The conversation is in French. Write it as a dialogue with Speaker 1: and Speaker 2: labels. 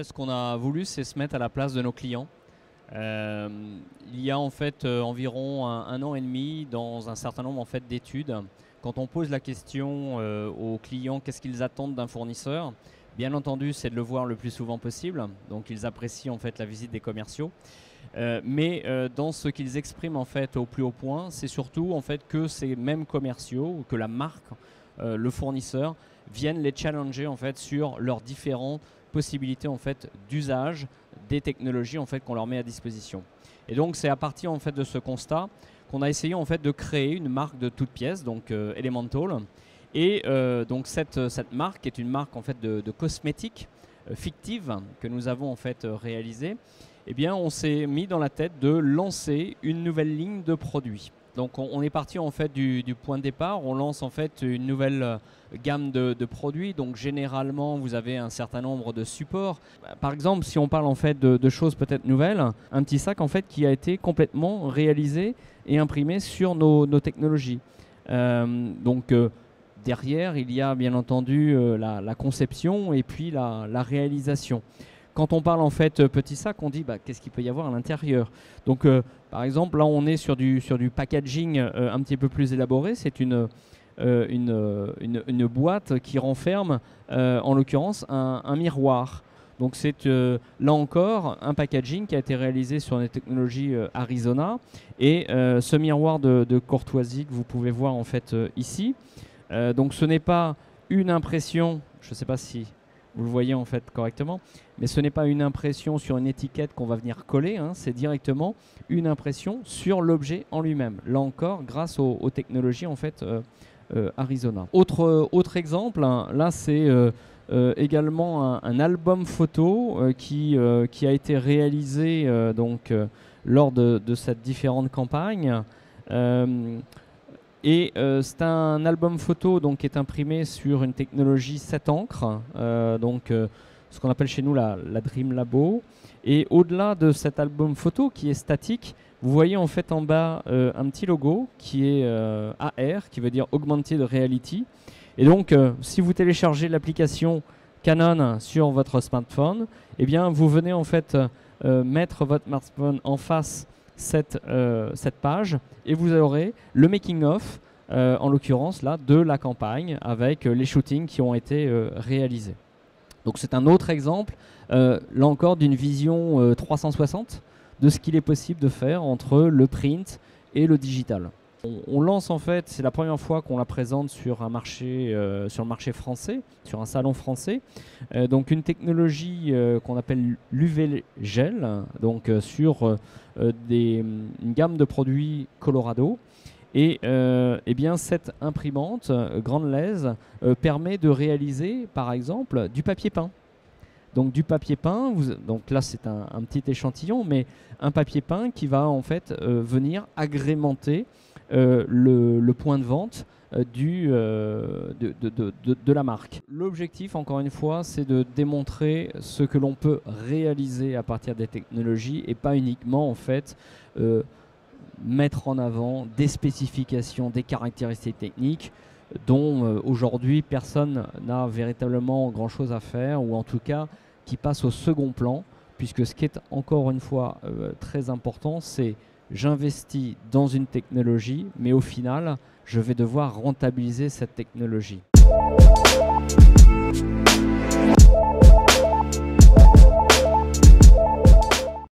Speaker 1: fait, ce qu'on a voulu, c'est se mettre à la place de nos clients. Il y a en fait environ un an et demi, dans un certain nombre en fait, d'études, quand on pose la question aux clients qu'est-ce qu'ils attendent d'un fournisseur, bien entendu c'est de le voir le plus souvent possible, donc ils apprécient en fait la visite des commerciaux. Mais dans ce qu'ils expriment en fait au plus haut point, c'est surtout en fait que ces mêmes commerciaux, que la marque, le fournisseur, viennent les challenger en fait sur leurs différentes possibilités en fait d'usage des technologies en fait qu'on leur met à disposition. Et donc c'est à partir en fait de ce constat qu'on a essayé en fait de créer une marque de toutes pièces, donc Elemental. Et donc cette marque est une marque en fait de cosmétiques fictive que nous avons en fait réalisée. Eh bien, on s'est mis dans la tête de lancer une nouvelle ligne de produits. Donc on est parti en fait du point de départ, on lance en fait une nouvelle gamme de produits. Donc généralement vous avez un certain nombre de supports. Par exemple, si on parle en fait de choses peut-être nouvelles, un petit sac en fait qui a été complètement réalisé et imprimé sur nos technologies. Derrière il y a bien entendu la conception et puis la réalisation. Quand on parle en fait petit sac, on dit qu'est-ce qu'il peut y avoir à l'intérieur. Donc par exemple là on est sur du packaging un petit peu plus élaboré. C'est une boîte qui renferme en l'occurrence un miroir. Donc c'est là encore un packaging qui a été réalisé sur les technologies Arizona. Et ce miroir de courtoisie que vous pouvez voir en fait ici. Donc ce n'est pas une impression, je ne sais pas si vous le voyez en fait correctement, mais ce n'est pas une impression sur une étiquette qu'on va venir coller, hein, c'est directement une impression sur l'objet en lui-même. Là encore, grâce aux technologies en fait Arizona. Autre exemple, hein, là c'est également un album photo qui a été réalisé lors de cette différente campagne. C'est un album photo qui est imprimé sur une technologie 7 encre, ce qu'on appelle chez nous la Dream Labo. Et au-delà de cet album photo qui est statique, vous voyez en fait en bas un petit logo qui est AR, qui veut dire Augmented Reality. Et donc, si vous téléchargez l'application Canon sur votre smartphone, eh bien, vous venez en fait mettre votre smartphone en face cette page et vous aurez le making-of, en l'occurrence là, de la campagne avec les shootings qui ont été réalisés. Donc c'est un autre exemple, là encore, d'une vision 360 de ce qu'il est possible de faire entre le print et le digital. On lance en fait, c'est la première fois qu'on la présente sur un marché, sur le marché français, sur un salon français, donc une technologie qu'on appelle l'UV Gel, donc sur une gamme de produits Colorado. Et bien cette imprimante grande lèse permet de réaliser par exemple du papier peint. Donc du papier peint, donc là c'est un petit échantillon, mais un papier peint qui va en fait venir agrémenter le point de vente de la marque. L'objectif, encore une fois, c'est de démontrer ce que l'on peut réaliser à partir des technologies et pas uniquement en fait mettre en avant des spécifications, des caractéristiques techniques dont aujourd'hui personne n'a véritablement grand chose à faire, ou en tout cas qui passe au second plan, puisque ce qui est encore une fois très important, c'est j'investis dans une technologie, mais au final, je vais devoir rentabiliser cette technologie.